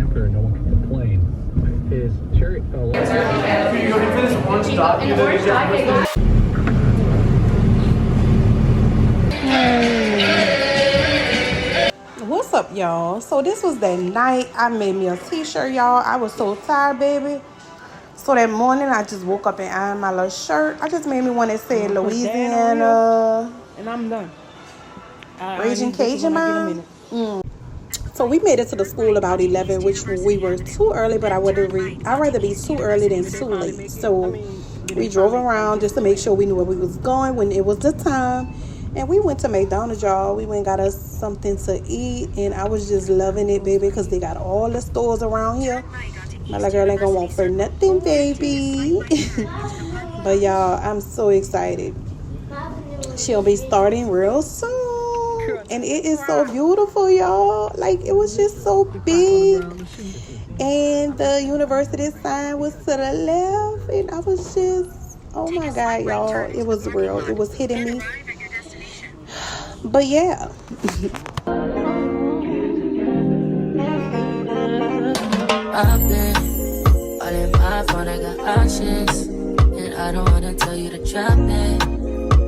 after no one can complain. Is cherry. Oh, what's up, y'all? So this was that night I made me a t-shirt, y'all. I was so tired, baby. So that morning I just woke up and ironed my little shirt. I just made me one that said Louisiana. And I'm done. Raging Cajun mine. So we made it to the school about 11, which we were too early, but I'd rather be too early than too late. So we drove around just to make sure we knew where we was going when it was the time. And we went to McDonald's, y'all. We went and got us something to eat, and I was just loving it, baby, because they got all the stores around here. My little girl ain't gonna want for nothing, baby. But y'all, I'm so excited. She'll be starting real soon. And it is so beautiful, y'all. Like, it was just so big. And the university sign was to the left. And I was just, oh my God, y'all. It was real. It was hitting me. But yeah. I've been all in my phone, I got options. And I don't wanna tell you to drop it,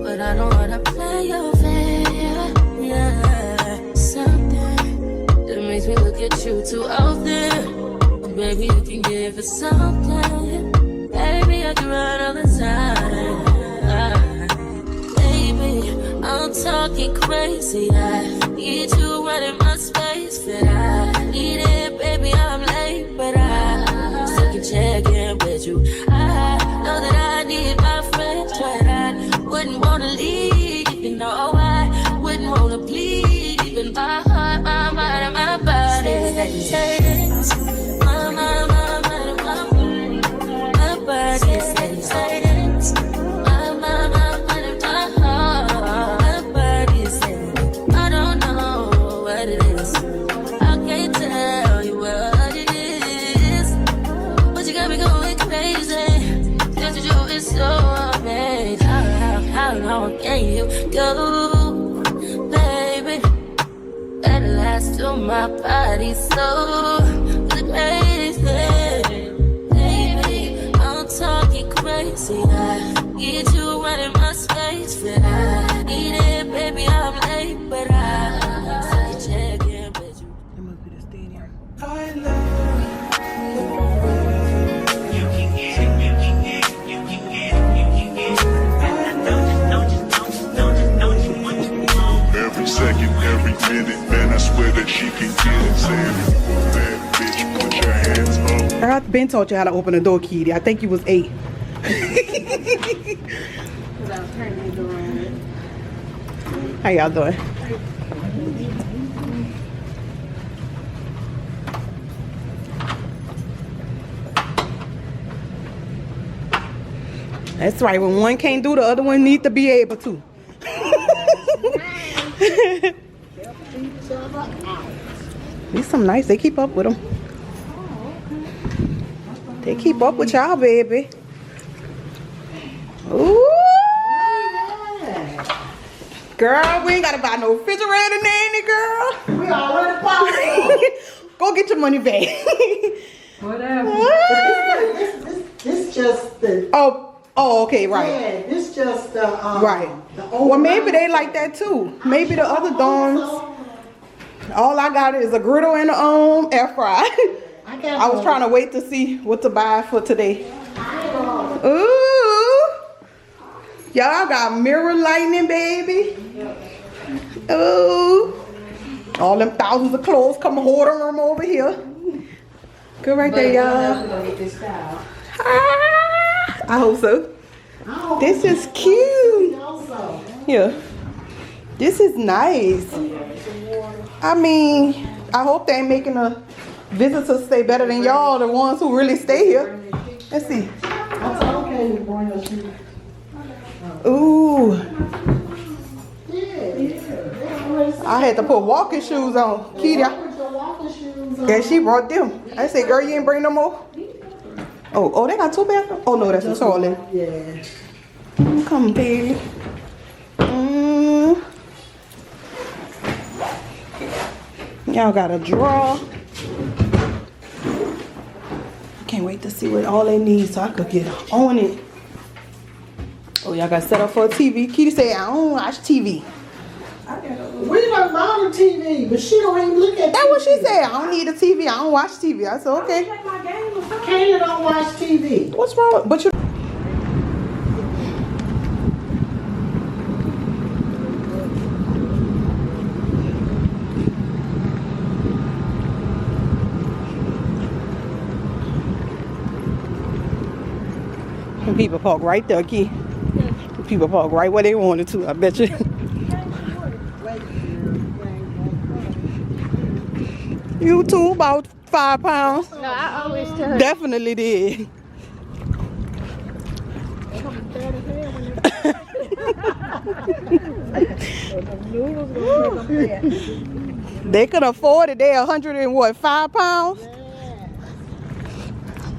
but I don't wanna play your fair. Yeah, something that makes me look at you too often. But baby, you can give it something. Baby, I can run all the time. Baby, I'm talking crazy. I need you running my space, but I need it, baby. I'm late, but I still can check in with you. I know that I need my friends, but I wouldn't wanna leave. You know I wouldn't wanna bleed. Even my heart, my mind, and my body. My mind, my body. My body says silence. My mind, my mind, and my heart. My body says I don't know what it is. I can't tell you what it is, but you got me going crazy. Just you is so amazing. How long can you go, baby? At last to my body so crazy. Baby, I'm talking crazy. I need you running my space, but I need it, baby. I'm late, but I still check in with you. It must be the stadium. I love you. Every second, every minute, man, I swear that she can get it. Saying, that bitch, put your hands up. I've been taught you how to open a door, Keedy. I think you was 8. How y'all doing? That's right. When one can't do, the other one needs to be able to. These some nice. They keep up with them. They keep up with y'all, baby. Ooh. Girl, we ain't gotta buy no refrigerator, nanny, girl. We already bought it. Go get your money back. Whatever. This just the. Oh, okay, right. Yeah, this just the. Right. Well, maybe they like that too. Maybe the other dorms. All I got is a griddle and a air fry. I was trying to wait to see what to buy for today. Ooh. Y'all got mirror lighting, baby. Ooh. All them thousands of clothes come hoarding them over here. Good right there, y'all. I hope so. This is cute. Yeah. This is nice. I mean, I hope they ain't making the visitors stay better than y'all, the ones who really stay here. Let's see. Ooh. I had to put walking shoes on. Keedy. Yeah, she brought them. I said, girl, you ain't bring no more? Oh, they got 2 bathrooms? Oh, no, that's a toilet. Yeah. Come, baby. Y'all got a drawer. can't wait to see what all they need so I could get on it. Oh, y'all got set up for a TV. Keedy said, I don't watch TV. We don't buy the TV, but she don't even look at That's TV. what she said. I don't need a TV. I don't watch TV. I said, okay. Kayla don't watch TV. What's wrong? But you. And people park right there, Key. People park right where they wanted to, I bet you. You too, about 5 pounds. No, I always tell her. Definitely did. They could afford it. They're 105 pounds.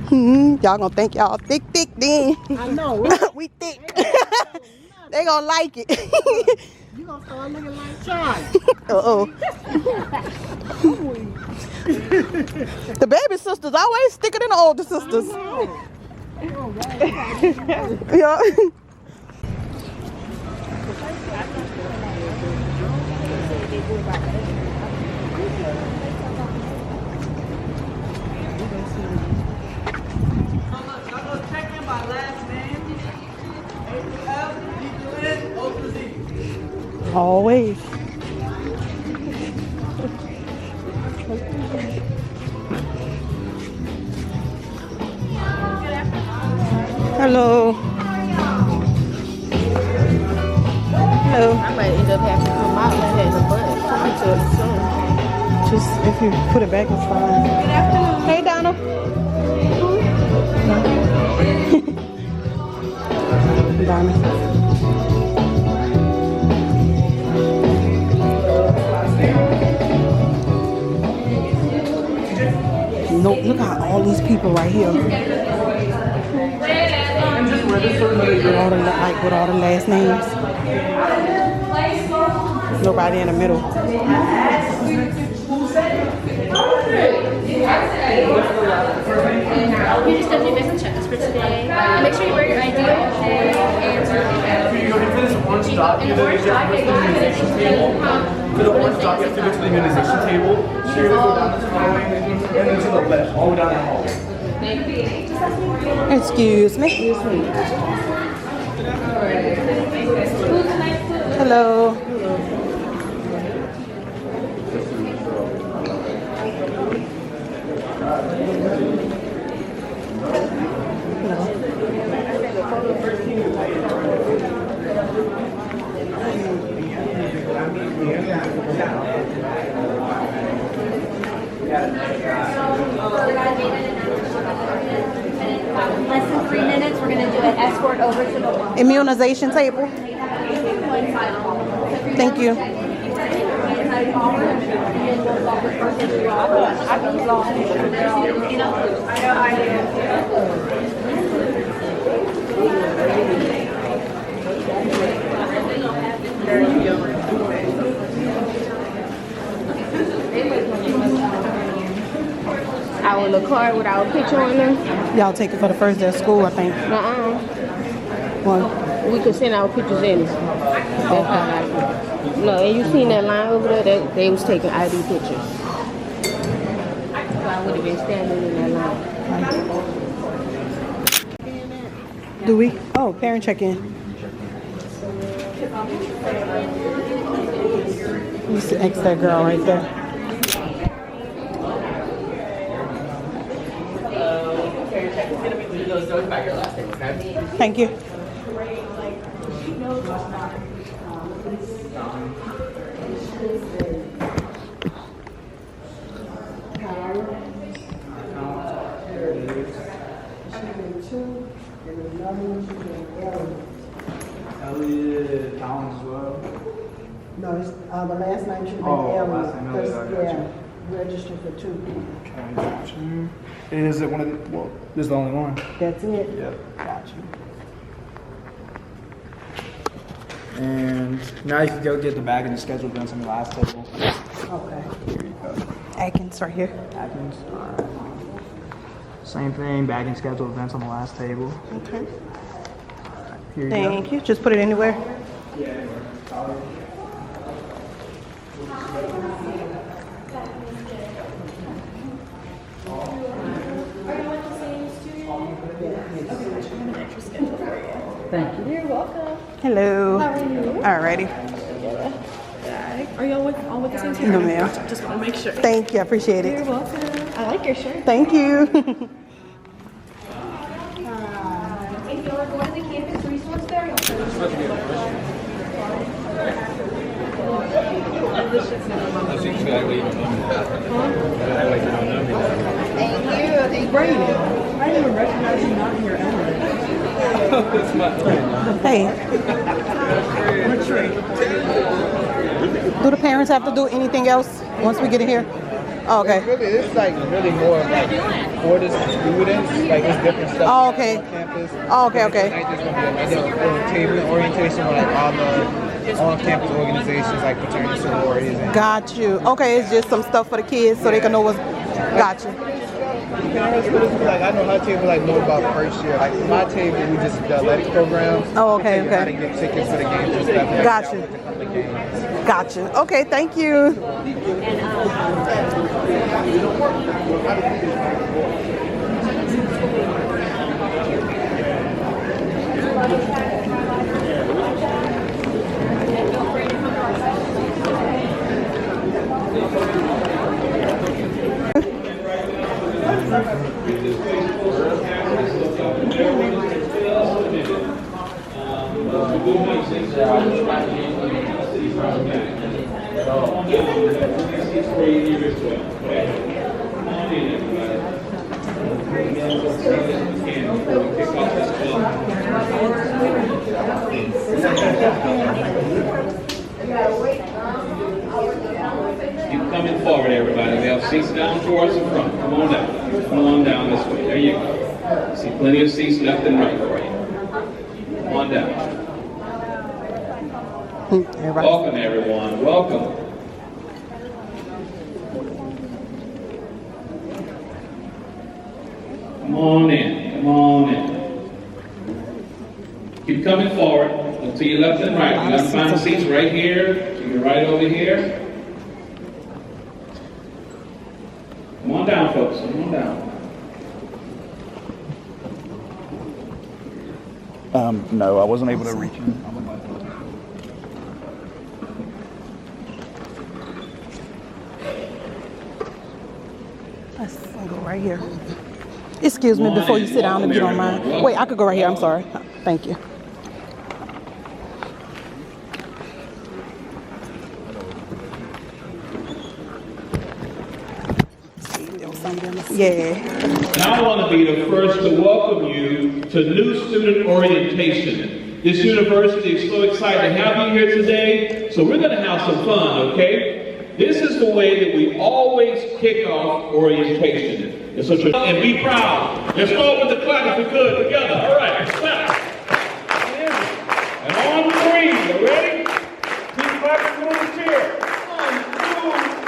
Y'all gonna think y'all thick then. I know. We thick. They gonna like it. You gonna start looking like Charlie. The baby sisters always thicker than the older sisters. Yeah. Always. Hello. Hello. I might end up having to come out and have a button. Just if you put it back, it's fine. Good afternoon. Hey, Donna. Donna. Nope, look at all these people right here. With all the last names. Nobody in the middle. You just have to make some checks for today. And make sure you wear your ID and the orange docket, go to the immunization table. For the orange docket, you have to go to the immunization table. So you're going to go down this hallway and then to the left, all the way down that hallway. Excuse me. Hello. Less than 3 minutes, we're going to do an escort over to the Immunization table. Thank you. Our little card with our picture on there. Y'all take it for the first day of school, I think. One. We can send our pictures in. That's how I do. No, and you seen that line over there? They was taking ID pictures. So I would have been standing in that line. Do we? Oh, parent check-in. You should ask that girl right there. Thank you. Elliot Collins as well. No, it's, the last name should be Oh, Elliot. last name Elliot, I got you. Registered for 2. Okay, got you. Is it one of the, well, this is the only one? That's it. Yep, got you. And now you can go get the bag and the schedule done on the last table. Okay. Here you go. Atkins right here. Atkins. Alright. Same thing, bagging schedule events on the last table. Okay. Here you Thank you. Just put it anywhere. Thank you. You're welcome. Hello. How are you? Alrighty. Are you all with the same team? No, ma'am. Gotcha. Just want to make sure. Thank you. I appreciate You're it. welcome. I like your shirt. Thank you. If you're going to the campus resource fair, That's exactly you don't know me. That way you don't know me. Thank you. Brandon, I didn't even recognize you not in your element. That's my friend. Hey. Do the parents have to do anything else once we get in here? Oh, okay. Really, it's like really more like for the students, like it's different stuff Oh, okay. on campus. Oh, okay, okay. Tonight there's gonna be like table orientation with like all the on-campus organizations like fraternity sororities. And Got you. Okay, it's just some stuff for the kids so they can know what's. Got you. parents, like I know her table like know about first year. Like my table, we just the athletic program. Oh, okay, We tell you how to okay. get tickets for the games and stuff. and Got actually you. out with a couple of games. Got you. Okay, thank you. Keep coming forward, everybody. We have seats down towards the front. Come on down. Come on down this way. There you go. See plenty of seats left and right for you. Come on down. Everybody. Welcome, everyone. Welcome. Come on in. Come on in. Keep coming forward to your left and right. You're going to find the seats right here. To your right over here. Come on down, folks. Come on down. No, I wasn't able to reach him. Let's go right here. Excuse me before you sit down if you don't mind. Wait, I could go right here. I'm sorry. Thank you. Yeah. And I want to be the first to welcome you to new student orientation. This university is so excited to have you here today, so we're going to have some fun, okay? This is the way that we always kick off orientation. It's such a and be proud. Let's start with the clap if we could together. All right, clap. And on three, you ready? Keep clapping through the chair. 1, 2, 3.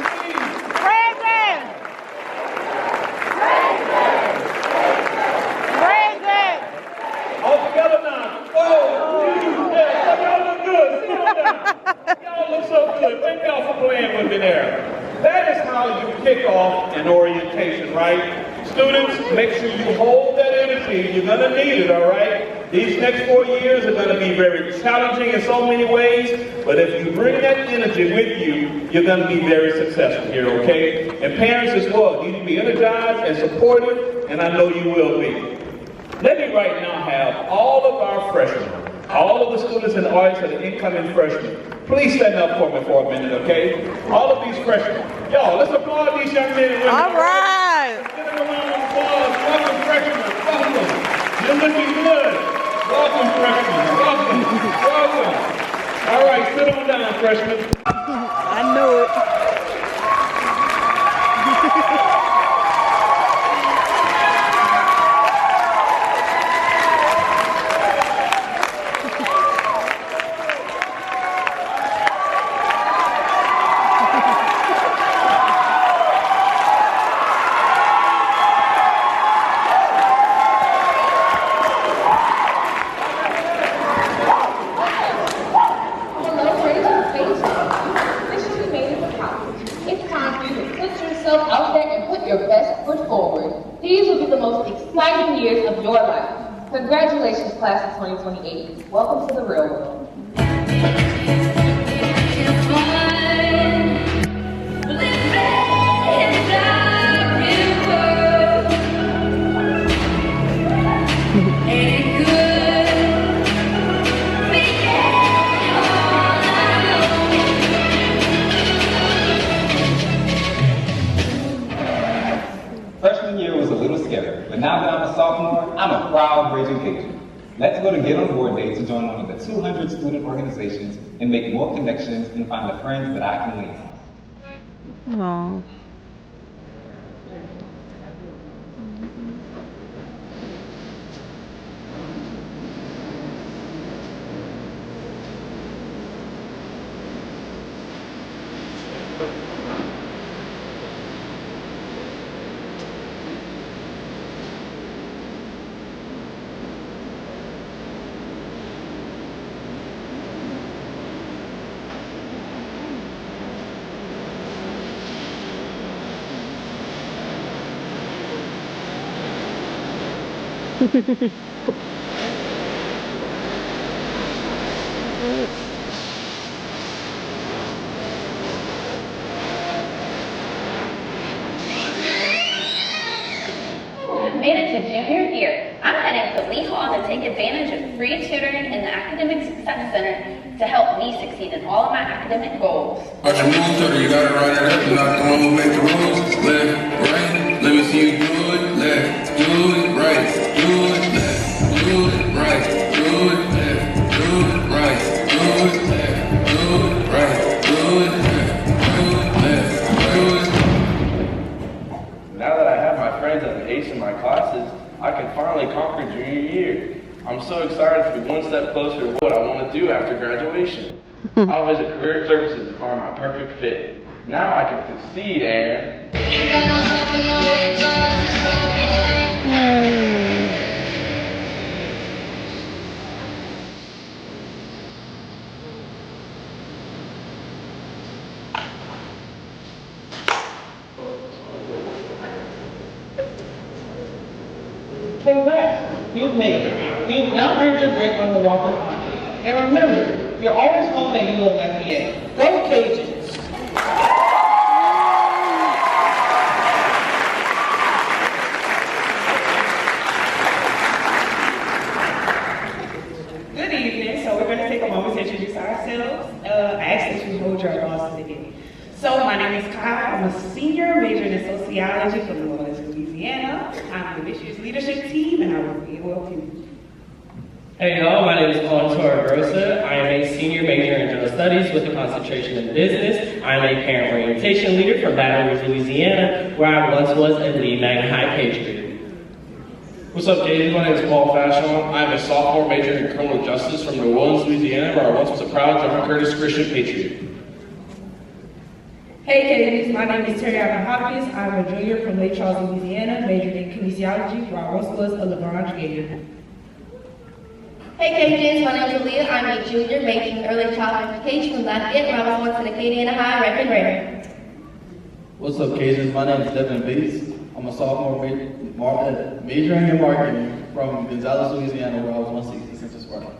All together now. 4, 3, yeah. Y'all look good. Sit on down. Y'all look so good. Thank y'all for playing with me there. That is how you kick off an orientation, right? Students, make sure you hold that energy. You're going to need it, all right? These next 4 years are going to be very challenging in so many ways, but if you bring that energy with you, you're going to be very successful here, okay? And parents as well, you need to be energized and supportive, and I know you will be. Let me right now have all of our freshmen, all of the students in the audience and the incoming freshmen, please stand up for me for a minute, okay? All of these freshmen. Y'all, let's applaud these young men and women. All right. Give them a round of applause. Welcome, freshmen. Welcome. You're looking good. Welcome, freshmen. Welcome. Welcome. All right, sit on down, freshmen. I knew it. exciting years of your life. Congratulations, class of 2028. Welcome to the real world. Freshman year was a little scary, but now that I'm a sophomore, I'm a proud Raging Cajun. Let's go to Get On Board Day to join one of the 200 student organizations and make more connections and find the friends that I can lean on. Oh. Made it to junior year. I'm heading to Lee Hall to take advantage of free tutoring in the Academic Success Center to help me succeed in all of my academic goals. Watch your moves, you gotta ride it up, not the one who make the rules. Left, right, let me see you do it. Left, do it, right, do it, left, do it, right, do it, left, do it, right, do it, left, do it, right, do it, left, do it, left, do it. Now that I have my friends as an ace in my classes, I can finally conquer junior year. I'm so excited to be one step closer to what I want to do after graduation. I'll visit career services to find my perfect fit. Now I can succeed, Aaron. Congrats, you've made it. You've now earned your break on the Walk of Honor. And remember, you're always home at UO Lafayette. Go Cajuns! Good evening. So we're going to take a moment to introduce ourselves. I ask that you hold your applause today. So my name is Kyle. I'm a senior majoring in sociology from New Orleans, Louisiana. I'm with this year's leadership team, and I will be welcome. Hey y'all, my name is Paul Torregrosa. I am a senior major in general studies with a concentration in business. I am a parent orientation leader from Baton Rouge, Louisiana, where I once was a lead Magna High Patriot. What's up, Keedy? My name is Paul Fashon. I'm a sophomore major in criminal justice from New Orleans, Louisiana, where I once was a proud John Curtis Christian patriot. Hey Katie's, my name is Terry Hopkins. I'm a junior from Lake Charles, Louisiana, majored in kinesiology, where I once was a LeBron Gator. Hey Cajuns, my name is Aaliyah. I'm a junior majoring in early childhood education from Lafayette, where I was once an Acadiana High record rare. What's up, Cajuns? My name is Devin Bates. I'm a sophomore majoring in marketing from Gonzales, Louisiana, where I was once the Central Spartan.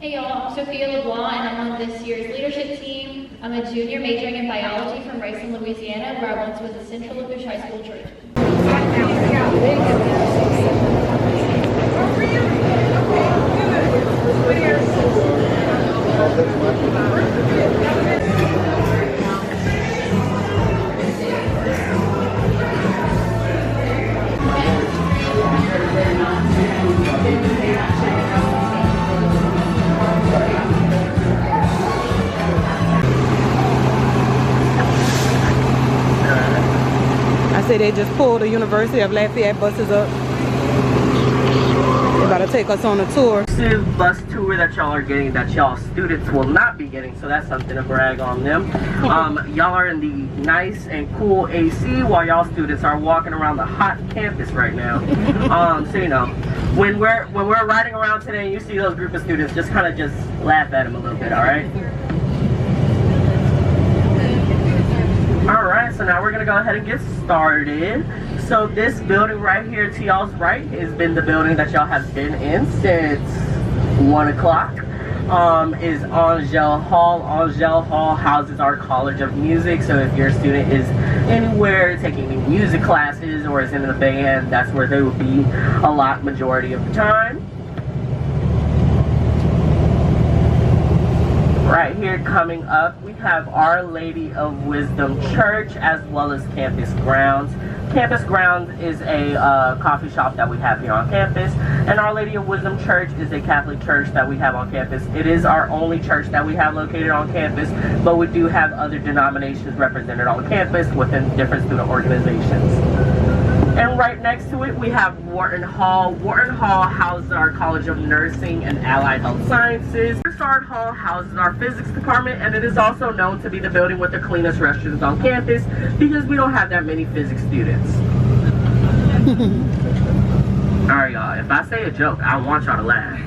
Hey y'all, I'm Sophia LeBlanc, and I'm on this year's leadership team. I'm a junior majoring in biology from Racine, Louisiana, where I once was a Central Lafourche High School church. I say they just pulled the University of Lafayette buses up. They're about to take us on a tour. Bus tour that y'all are getting that y'all students will not be getting, so that's something to brag on them. Y'all are in the nice and cool AC while y'all students are walking around the hot campus right now. So you know, when we're riding around today and you see those group of students, just kind of just laugh at them a little bit, all right? All right. so now we're gonna go ahead and get started. So this building right here to y'all's right has been the building that y'all have been in since 1 o'clock. Is Angel Hall. Angel Hall houses our College of Music. So if your student is anywhere taking any music classes or is in a band, that's where they will be a lot majority of the time. Right here coming up, we have Our Lady of Wisdom Church as well as Campus Grounds. Campus Grounds is a coffee shop that we have here on campus, and Our Lady of Wisdom Church is a Catholic church that we have on campus. It is our only church that we have located on campus, but we do have other denominations represented on campus within different student organizations. And right next to it, we have Wharton Hall. Wharton Hall houses our College of Nursing and Allied Health Sciences. Broussard Hall houses our Physics Department, and it is also known to be the building with the cleanest restrooms on campus because we don't have that many physics students. Alright, y'all, if I say a joke, I want y'all to laugh.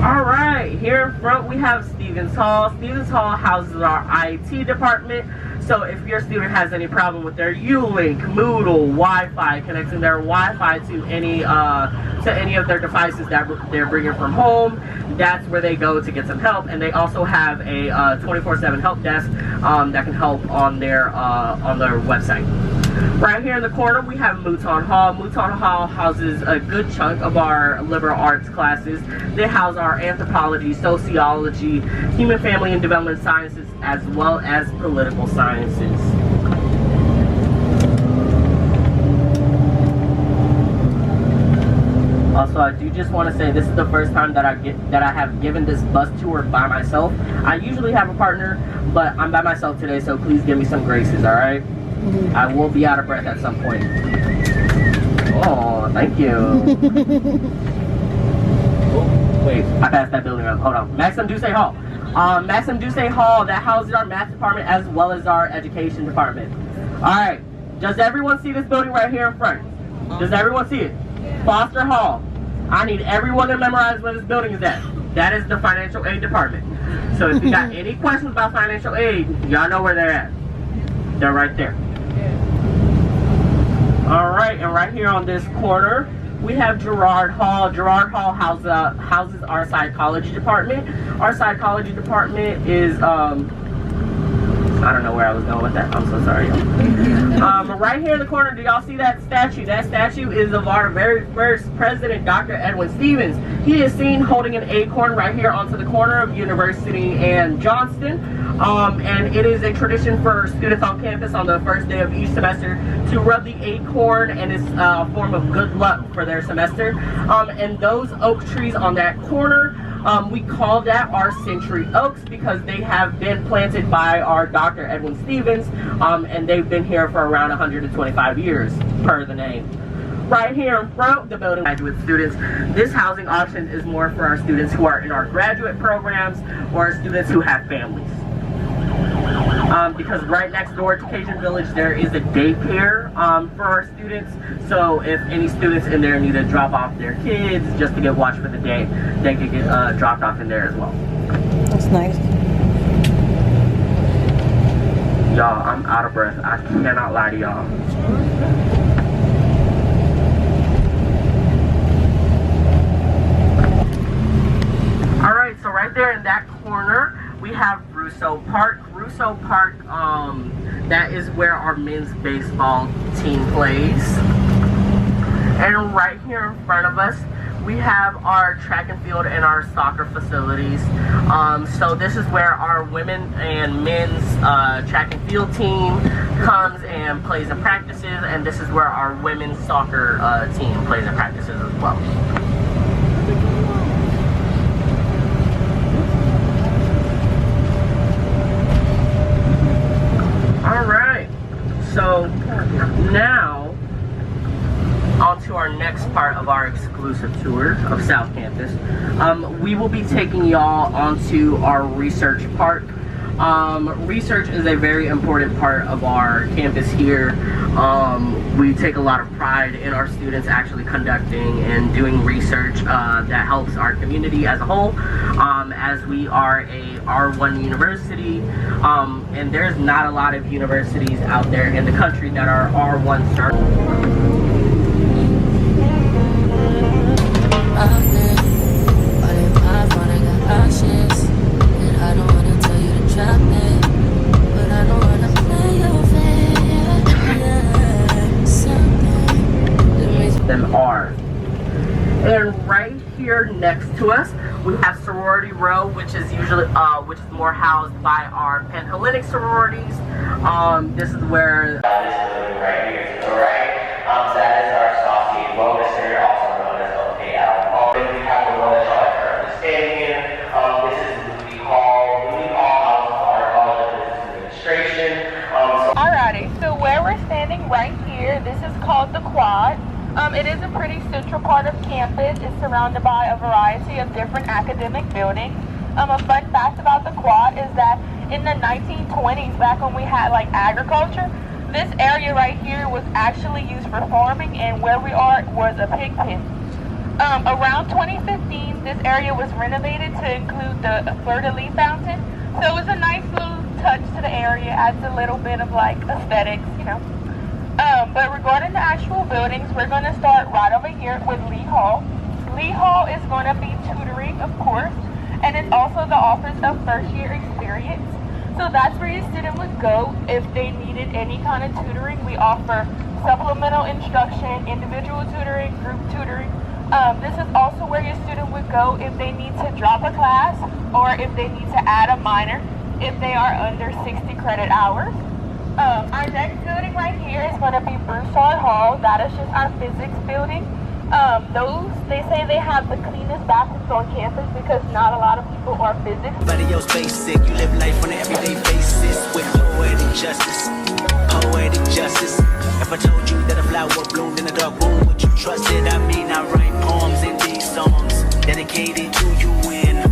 Alright, here in front we have Stevens Hall. Stevens Hall houses our IT department. So if your student has any problem with their U-Link, Moodle, Wi-Fi, connecting their Wi-Fi to any of their devices that they're bringing from home, that's where they go to get some help. And they also have a 24/7 help desk that can help on their website. Right here in the corner, we have Mouton Hall. Mouton Hall houses a good chunk of our liberal arts classes. They house our anthropology, sociology, human family and development sciences, as well as political sciences. Also, I do just want to say this is the first time that I have given this bus tour by myself. I usually have a partner, but I'm by myself today, so please give me some graces, all right? I will be out of breath at some point. Oh, thank you. Oh, wait, I passed that building up. Hold on. Maxim Doucet Hall. Maxim Doucet Hall, that houses our math department as well as our education department. Alright, does everyone see this building right here in front? Does everyone see it? Foster Hall. I need everyone to memorize where this building is at. That is the financial aid department. So if you got any questions about financial aid, y'all know where they're at. They're right there. Alright, and right here on this corner, we have Girard Hall. Girard Hall houses our psychology department. Our psychology department is, I don't know where I was going with that. I'm so sorry. Right here in the corner, do y'all see that statue? That statue is of our very first president, Dr. Edwin Stevens. He is seen holding an acorn right here onto the corner of University and Johnston. And it is a tradition for students on campus on the first day of each semester to rub the acorn, and it's a form of good luck for their semester. And those oak trees on that corner, we call that our century oaks because they have been planted by our Dr. Edwin Stevens, and they've been here for around 125 years per the name. Right here in front of the building, graduate students, this housing option is more for our students who are in our graduate programs or students who have families. Because right next door to Cajun Village, there is a daycare for our students. So if any students in there need to drop off their kids just to get watched for the day, they can get dropped off in there as well. That's nice. Y'all, I'm out of breath. I cannot lie to y'all. Alright, so right there in that corner, we have Rousseau Park. Rousseau Park, that is where our men's baseball team plays. And right here in front of us, we have our track and field and our soccer facilities. So this is where our women and men's track and field team comes and plays and practices, and this is where our women's soccer team plays and practices as well. Alright, so now on to our next part of our exclusive tour of South Campus. We will be taking y'all onto our research park. Research is a very important part of our campus here. We take a lot of pride in our students actually conducting and doing research that helps our community as a whole, as we are a R1 university, and there's not a lot of universities out there in the country that are R1 certified. Them are. And right here next to us, we have sorority row, which is usually which is more housed by our Panhellenic sororities. This is where this building right here to the right. So that is our Saucy Wellness Center, also known as Lafayette. Then we have the one that y'all are currently standing in. This is Louis Hall. Louis Hall houses our College of Business Administration. Alrighty, so where we're standing right here, this is called the Quad. It is a pretty central part of campus. It's surrounded by a variety of different academic buildings. A fun fact about the Quad is that in the 1920s, back when we had like agriculture, this area right here was actually used for farming, and where we are was a pig pen. Around 2015, this area was renovated to include the fleur-de-lis fountain. So it was a nice little touch to the area, adds a little bit of like aesthetics, you know. But regarding the actual buildings, we're going to start right over here with Lee Hall. Lee Hall is going to be tutoring, of course, and it's also the Office of First Year Experience. So that's where your student would go if they needed any kind of tutoring. We offer supplemental instruction, individual tutoring, group tutoring. This is also where your student would go if they need to drop a class or if they need to add a minor if they are under 60 credit hours. Our next building right here is going to be Broussard Hall. That is just our physics building. They say they have the cleanest bathrooms on campus because not a lot of people are physics. Everybody else basic, you live life on an everyday basis with poetic justice, poetic justice. If I told you that a flower bloomed in a dark room, would you trust it? I mean, I write poems in these songs dedicated to you when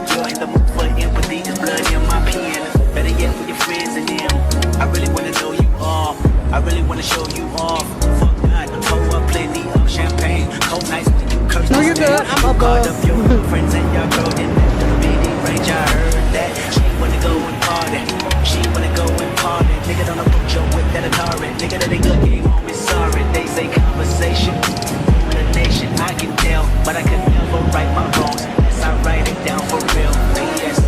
you're in the mood for empathy. There's blood in my pen. Better yet, for your friends and them. I really wanna know you all. I really wanna show you off. Fuck God, pour up plenty of champagne. Cold nights when you curse. No, you're good. I'm above. Up your friends and your girl in the mini range. I heard that she wanna go and party. She wanna go and party. Nigga don't approach your whip that Atari. Nigga that ain't good game home is sorry. They say conversation with a nation. I can tell, but I could never right my wrongs unless I write it down for real. Yes.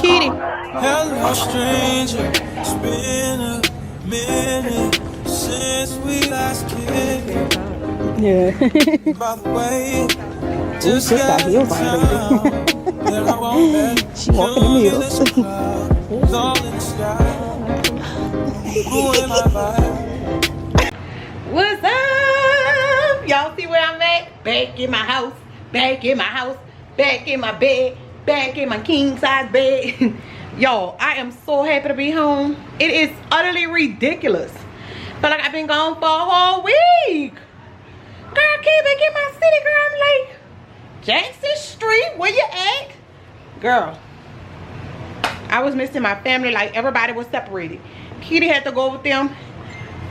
Keedy. Hello, stranger. It's been a minute since we last kicked. Yeah. By the way, just got heels on, baby. She walking in heels. What's up? Y'all see where I'm at? Back in my house, back in my house, back in my bed, back in my king size bed. Y'all, I am so happy to be home. It is utterly ridiculous. Feel like I've been gone for a whole week. Girl, I came back in my city, girl. I'm like, Jackson Street, where you at? Girl, I was missing my family, like everybody was separated. Keedy had to go with them.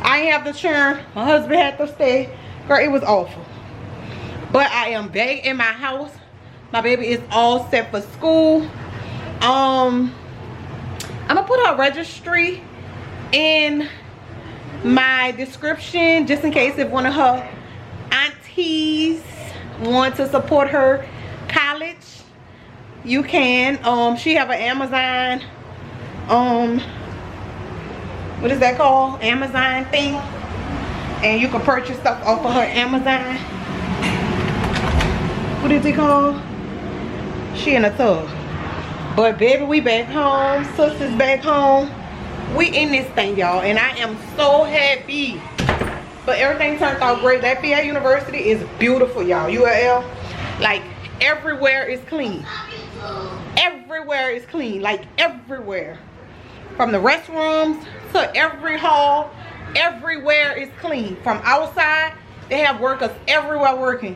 I didn't have the churn. My husband had to stay. Girl, it was awful. But I am back in my house. My baby is all set for school. I'm gonna put her registry in my description just in case if one of her aunties want to support her college. You can. She have an Amazon, what is that called? Amazon thing, and you can purchase stuff off of her Amazon. What is it called? She in a tub. But baby, we back home. Sister's back home. We in this thing, y'all, and I am so happy. But everything turned out great. Lafayette University is beautiful, y'all. ULL, like everywhere is clean. Everywhere is clean, like everywhere. From the restrooms to every hall, everywhere is clean. From outside, they have workers everywhere working.